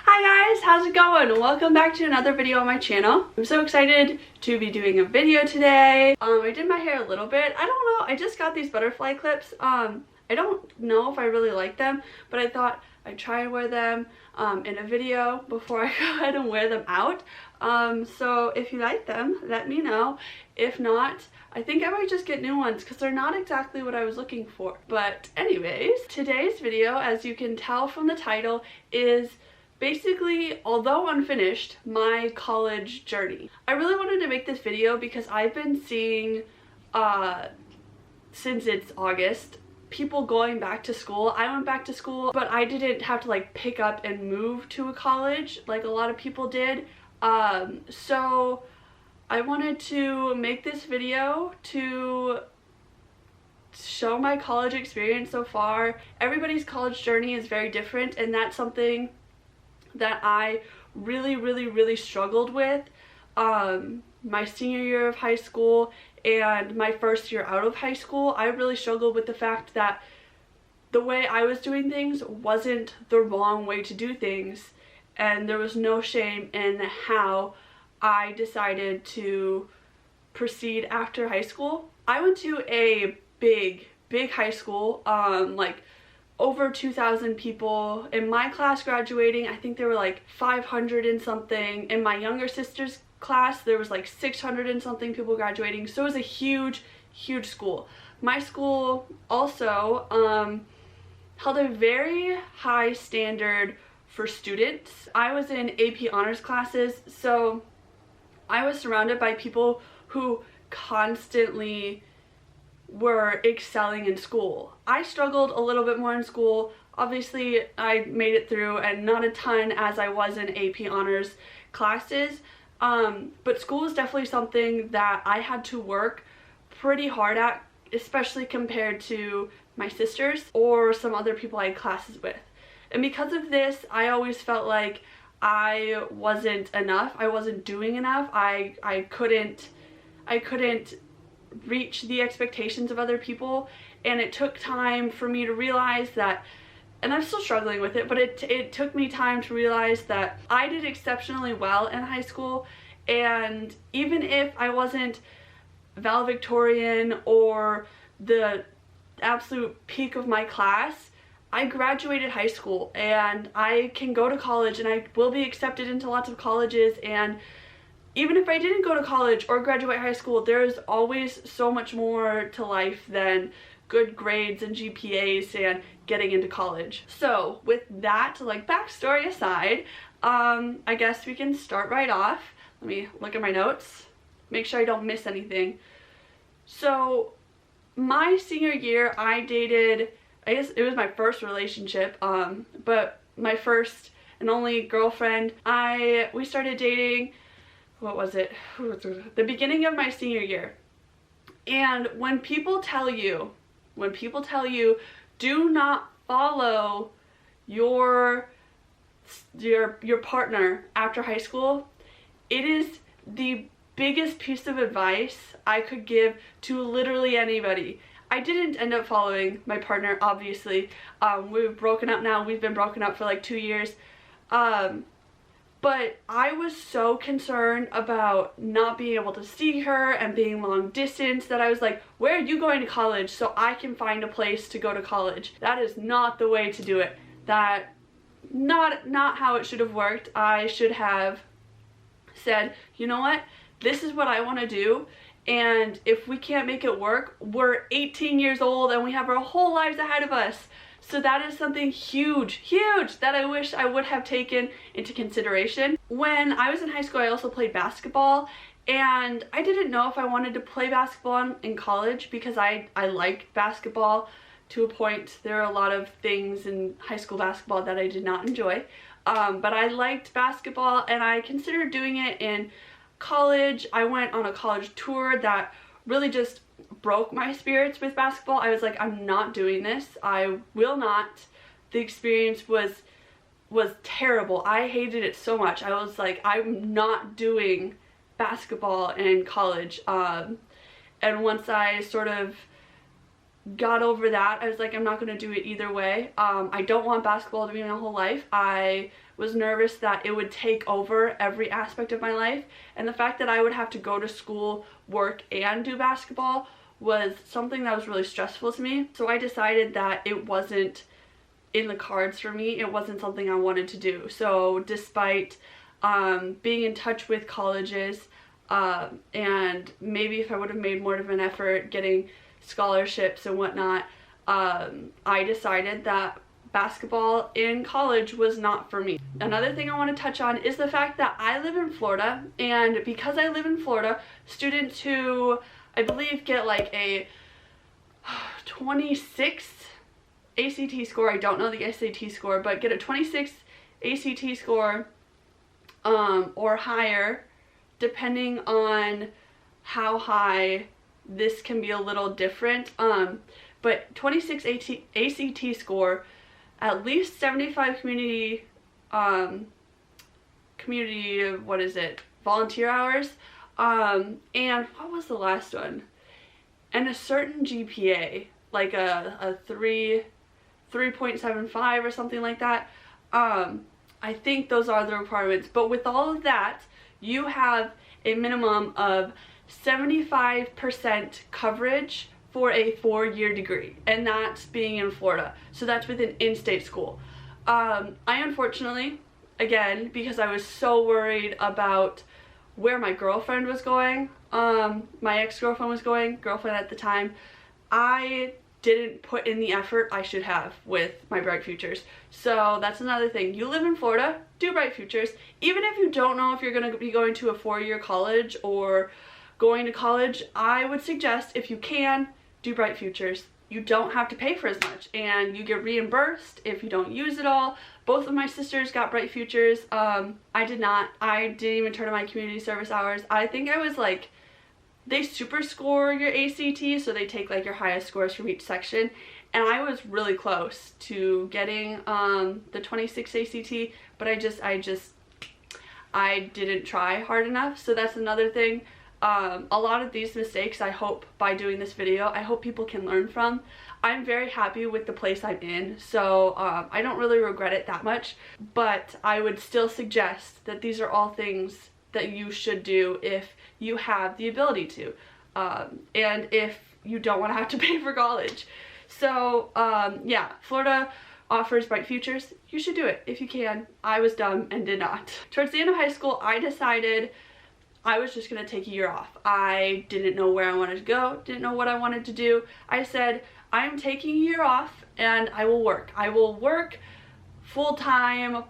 Hi guys, how's it going? Welcome back to another video on my channel. I'm so excited to be doing a video today. I did my hair a little bit. I don't know, I just got these butterfly clips. I don't know if I really like them, but I thought I'd try and wear them in a video before I go ahead and wear them out. So if you like them, let me know. If not, I think I might just get new ones because they're not exactly what I was looking for. But anyways, today's video, as you can tell from the title, is basically, although unfinished, my college journey. I really wanted to make this video because I've been seeing, since it's August, people going back to school. I went back to school, but I didn't have to like pick up and move to a college like a lot of people did. So I wanted to make this video to show my college experience so far. Everybody's college journey is very different, and that's something that I really struggled with my senior year of high school and my first year out of high school. I really struggled with the fact that the way I was doing things wasn't the wrong way to do things, and there was no shame in how I decided to proceed after high school. I went to a big high school, like over 2,000 people. In my class graduating, I think there were like 500 and something. In my younger sister's class, there was like 600 and something people graduating. So it was a huge school. My school also held a very high standard for students. I was in AP honors classes, so I was surrounded by people who constantly were excelling in school. I struggled a little bit more in school. Obviously, I made it through, and not a ton as I was in AP honors classes. But school was definitely something that I had to work pretty hard at, especially compared to my sisters or some other people I had classes with. And because of this, I always felt like I wasn't enough. I wasn't doing enough. I couldn't reach the expectations of other people, and it took time for me to realize that, and I'm still struggling with it, but it took me time to realize that I did exceptionally well in high school, and even if I wasn't valedictorian or the absolute peak of my class, I graduated high school and I can go to college and I will be accepted into lots of colleges. And even if I didn't go to college or graduate high school, there's always so much more to life than good grades and GPAs and getting into college. So with that, like, backstory aside, I guess we can start right off. Let me look at my notes, make sure I don't miss anything. So my senior year, I dated, I guess it was my first relationship, but my first and only girlfriend. We started dating, what was it? The beginning of my senior year. And when people tell you do not follow your partner after high school, it is the biggest piece of advice I could give to literally anybody. I didn't end up following my partner, obviously. We've broken up now. We've been broken up for like 2 years. But I was so concerned about not being able to see her and being long distance that I was like, where are you going to college so I can find a place to go to college? That is not the way to do it. That not how it should have worked. I should have said, you know what? This is what I want to do, and if we can't make it work, we're 18 years old and we have our whole lives ahead of us. So that is something huge that I wish I would have taken into consideration. When I was in high school, I also played basketball, and I didn't know if I wanted to play basketball in college because I liked basketball to a point. There are a lot of things in high school basketball that I did not enjoy, but I liked basketball and I considered doing it in college. I went on a college tour that really just broke my spirits with basketball. I was like, I'm not doing this. I will not. The experience was terrible. I hated it so much. I was like, I'm not doing basketball in college. And once I sort of got over that, I was like, I'm not going to do it either way. I don't want basketball to be my whole life. I was nervous that it would take over every aspect of my life, and the fact that I would have to go to school, work, and do basketball was something that was really stressful to me. So I decided that it wasn't in the cards for me. It wasn't something I wanted to do. So despite being in touch with colleges, and maybe if I would have made more of an effort getting scholarships and whatnot, I decided that basketball in college was not for me. Another thing I want to touch on is the fact that I live in Florida, and because I live in Florida, students who I believe get like a 26 ACT score, I don't know the SAT score, but get a 26 ACT score or higher, depending on how high. This can be a little different, but 26 ACT score, at least 75 community volunteer hours, and what was the last one, and a certain GPA, like a 3.75 or something like that. I think those are the requirements, but with all of that, you have a minimum of 75% coverage for a 4-year degree, and that's being in Florida. So that's with an in-state school. I unfortunately, again, because I was so worried about where my girlfriend was going, my ex-girlfriend was going, girlfriend at the time, I didn't put in the effort I should have with my Bright Futures. So that's another thing. You live in Florida, do Bright Futures. Even if you don't know if you're going to be going to a 4-year college or going to college, I would suggest, if you can, do Bright Futures. You don't have to pay for as much, and you get reimbursed if you don't use it all. Both of my sisters got Bright Futures. I did not. I didn't even turn in my community service hours. I think I was like, they super score your ACT, so they take like your highest scores from each section, and I was really close to getting the 26 ACT, but I didn't try hard enough. So that's another thing. A lot of these mistakes, I hope by doing this video, I hope people can learn from. I'm very happy with the place I'm in, so I don't really regret it that much, but I would still suggest that these are all things that you should do if you have the ability to, and if you don't want to have to pay for college. So yeah, Florida offers Bright Futures. You should do it if you can. I was dumb and did not. Towards the end of high school, I decided I was just gonna take a year off. I didn't know where I wanted to go, didn't know what I wanted to do. I said, I'm taking a year off and I will work. I will work full-time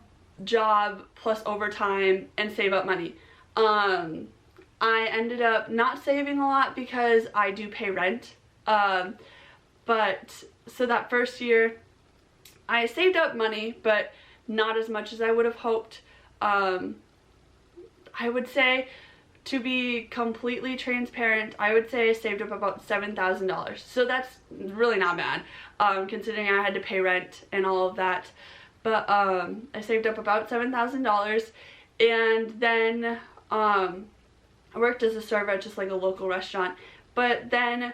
job plus overtime and save up money. I ended up not saving a lot because I do pay rent. But so that first year I saved up money, but not as much as I would have hoped. I would say, to be completely transparent, I would say I saved up about $7,000. So that's really not bad, considering I had to pay rent and all of that. But I saved up about $7,000, and then I worked as a server at just like a local restaurant. But then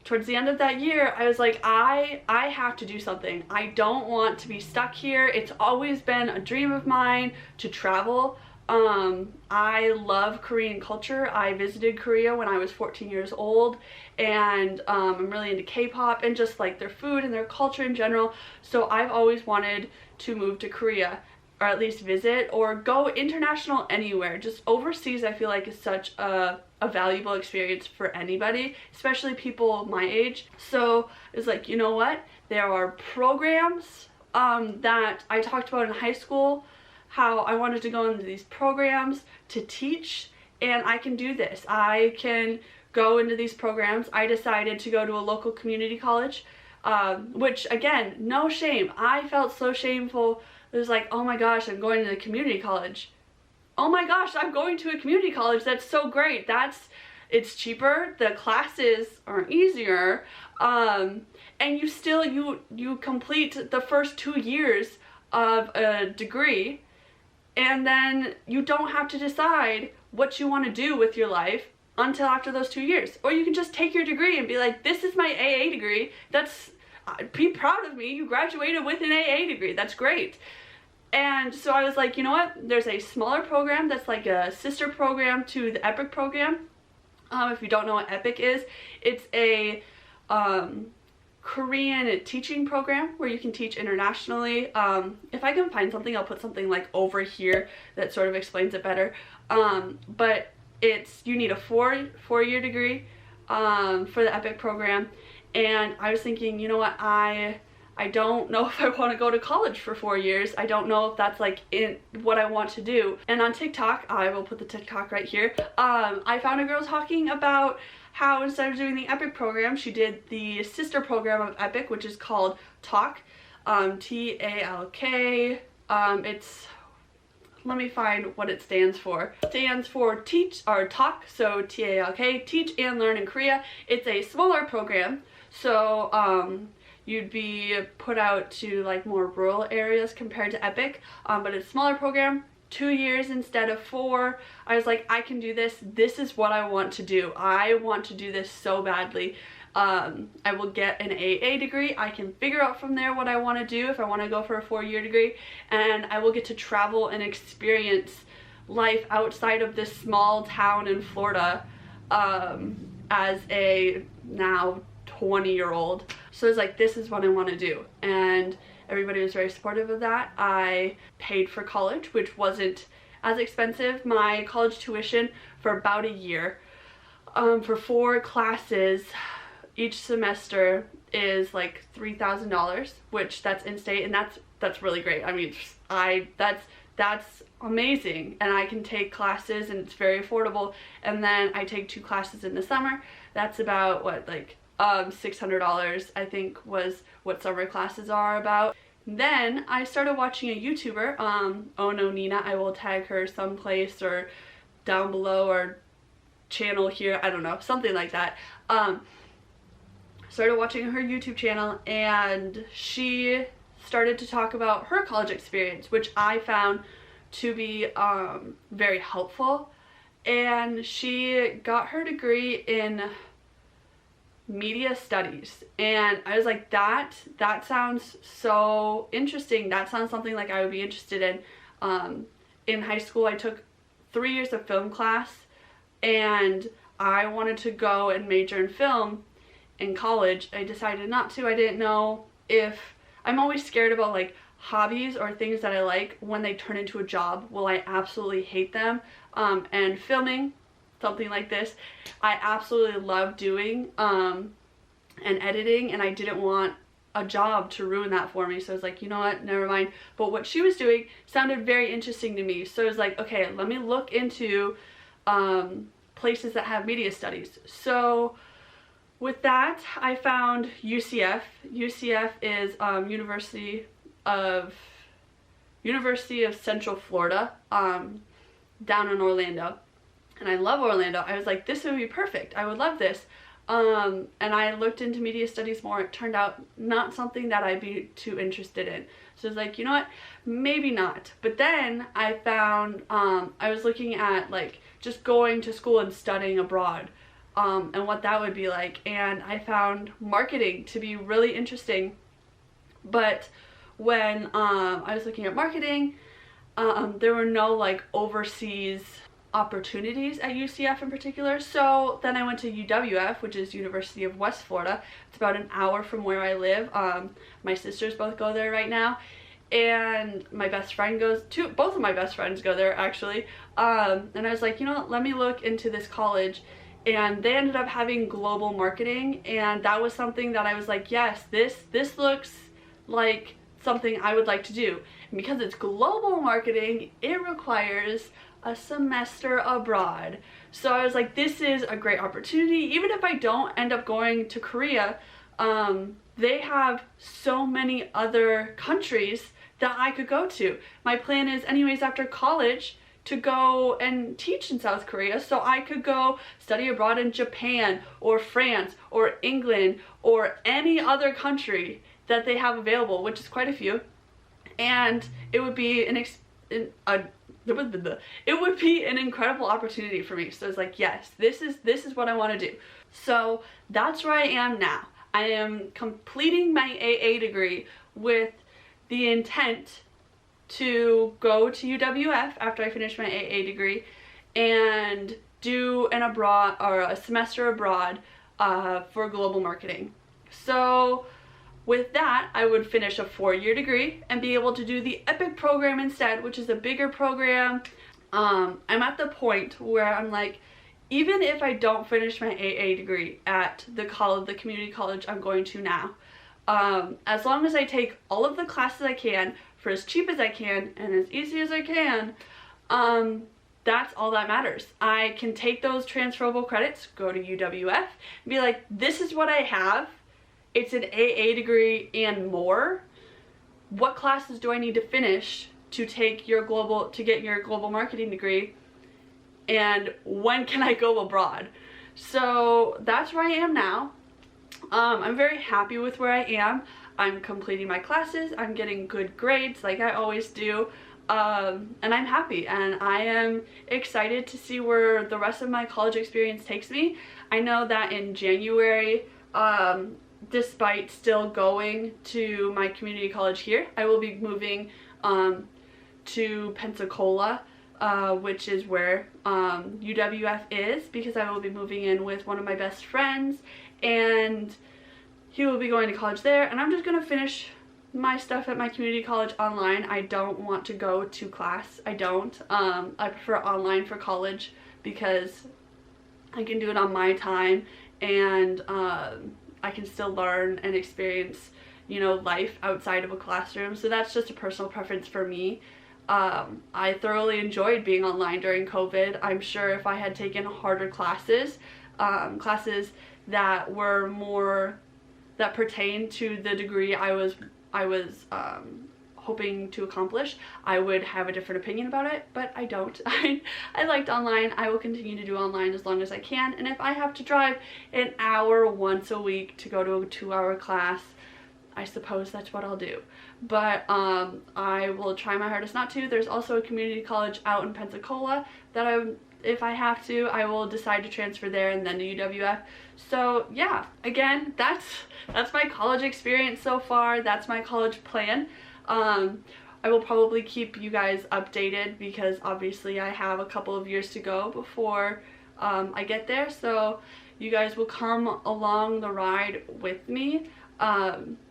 towards the end of that year, I was like, I have to do something. I don't want to be stuck here. It's always been a dream of mine to travel. I love Korean culture. I visited Korea when I was 14 years old, and I'm really into K-pop and just like their food and their culture in general. So I've always wanted to move to Korea, or at least visit or go international anywhere. Just overseas, I feel like is such a valuable experience for anybody, especially people my age. So it's like, you know what? There are programs that I talked about in high school, how I wanted to go into these programs to teach, and I can do this. I can go into these programs. I decided to go to a local community college, which again, no shame. I felt so shameful. It was like, oh my gosh, I'm going to the community college. Oh my gosh, I'm going to a community college. That's so great. It's cheaper. The classes are easier. And you still, you complete the first 2 years of a degree, and then you don't have to decide what you want to do with your life until after those 2 years. Or you can just take your degree and be like, this is my AA degree. Be proud of me. You graduated with an AA degree. That's great. And so I was like, you know what, there's a smaller program that's like a sister program to the EPIC program. If you don't know what EPIC is, it's a Korean teaching program where you can teach internationally. If I can find something, I'll put something like over here that sort of explains it better. But you need a four-year degree for the EPIC program. And I was thinking, you know what, I don't know if I want to go to college for 4 years. I don't know if that's like in what I want to do. And on TikTok, I will put the TikTok right here, I found a girl talking about how instead of doing the EPIC program, she did the sister program of EPIC, which is called TALK, T-A-L-K. Let me find what it stands for. It stands for teach, or TALK, so T-A-L-K, Teach and Learn in Korea. It's a smaller program, so you'd be put out to like more rural areas compared to EPIC, but it's a smaller program, 2 years instead of 4. I was like, I can do this. This is what I want to do. I want to do this so badly. I will get an AA degree. I can figure out from there what I want to do if I want to go for a 4-year degree, and I will get to travel and experience life outside of this small town in Florida as a now 20-year-old. So I was like, this is what I want to do, and everybody was very supportive of that. I paid for college, which wasn't as expensive. My college tuition for about a year for 4 classes each semester is like $3,000, which that's in-state, and that's really great. I mean, that's amazing, and I can take classes and it's very affordable. And then I take 2 classes in the summer. That's about what, like $600 I think was what summer classes are about. Then I started watching a YouTuber, Oh No Nina. I will tag her someplace or down below or channel here, I don't know, something like that. Started watching her YouTube channel, and she started to talk about her college experience, which I found to be very helpful. And she got her degree in media studies, and I was like, that sounds so interesting. That sounds something like I would be interested in. In high school, I took 3 years of film class, and I wanted to go and major in film. In college, I decided not to. I didn't know if, I'm always scared about like hobbies or things that I like when they turn into a job. Will I absolutely hate them? And filming, something like this, I absolutely love doing, and editing, and I didn't want a job to ruin that for me. So I was like, you know what, never mind. But what she was doing sounded very interesting to me. So I was like, okay, let me look into places that have media studies. So with that, I found UCF. UCF is University of Central Florida, down in Orlando. And I love Orlando. I was like, this would be perfect. I would love this. And I looked into media studies more. It turned out not something that I'd be too interested in. So I was like, you know what, maybe not. But then I found, I was looking at like just going to school and studying abroad, and what that would be like. And I found marketing to be really interesting. But when I was looking at marketing, there were no like overseas opportunities at UCF in particular. So then I went to UWF, which is University of West Florida. It's about an hour from where I live. My sisters both go there right now, and my best friend goes to, both of my best friends go there actually. And I was like, you know what, let me look into this college. And they ended up having global marketing, and that was something that I was like, yes, this looks like something I would like to do. And because it's global marketing, it requires a semester abroad. So I was like, this is a great opportunity. Even if I don't end up going to Korea, they have so many other countries that I could go to. My plan is anyways after college to go and teach in South Korea, so I could go study abroad in Japan or France or England or any other country that they have available, which is quite a few. And it would be an incredible opportunity for me. So I was like, yes, this is what I want to do. So that's where I am now. I am completing my AA degree with the intent to go to UWF after I finish my AA degree and do a semester abroad for global marketing. So with that, I would finish a 4-year degree and be able to do the EPIC program instead, which is a bigger program. I'm at the point where I'm like, even if I don't finish my AA degree at the community college I'm going to now, as long as I take all of the classes I can for as cheap as I can and as easy as I can, that's all that matters. I can take those transferable credits, go to UWF, and be like, this is what I have. It's an AA degree and more. What classes do I need to finish to get your global marketing degree? And when can I go abroad? So that's where I am now. I'm very happy with where I am. I'm completing my classes. I'm getting good grades like I always do. And I'm happy, and I am excited to see where the rest of my college experience takes me. I know that in January, despite still going to my community college here, I will be moving to Pensacola, which is where UWF is, because I will be moving in with one of my best friends, and he will be going to college there, and I'm just going to finish my stuff at my community college online. I don't want to go to class. I don't. I prefer online for college because I can do it on my time, and I can still learn and experience, you know, life outside of a classroom. So that's just a personal preference for me. I thoroughly enjoyed being online during COVID. I'm sure if I had taken harder classes, classes that were more, that pertain to the degree I was hoping to accomplish, I would have a different opinion about it, but I don't. I liked online. I will continue to do online as long as I can, and if I have to drive an hour once a week to go to a 2-hour class, I suppose that's what I'll do. But I will try my hardest not to. There's also a community college out in Pensacola that if I have to, I will decide to transfer there and then to UWF. So yeah, again, that's my college experience so far. That's my college plan. I will probably keep you guys updated because obviously I have a couple of years to go before I get there. So you guys will come along the ride with me.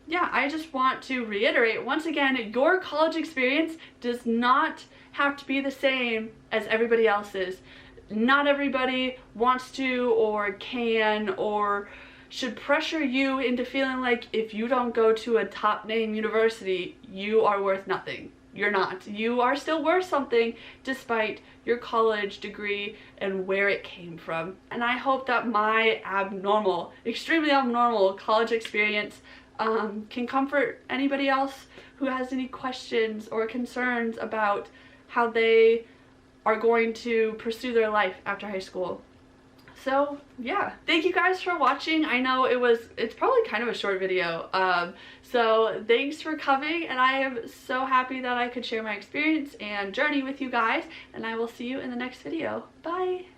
Yeah, I just want to reiterate once again, your college experience does not have to be the same as everybody else's. Not everybody wants to or can or should pressure you into feeling like if you don't go to a top name university, you are worth nothing. You're not. You are still worth something despite your college degree and where it came from. And I hope that my extremely abnormal college experience can comfort anybody else who has any questions or concerns about how they are going to pursue their life after high school. So yeah, thank you guys for watching. I know it's probably kind of a short video, so thanks for coming, and I am so happy that I could share my experience and journey with you guys, and I will see you in the next video. Bye!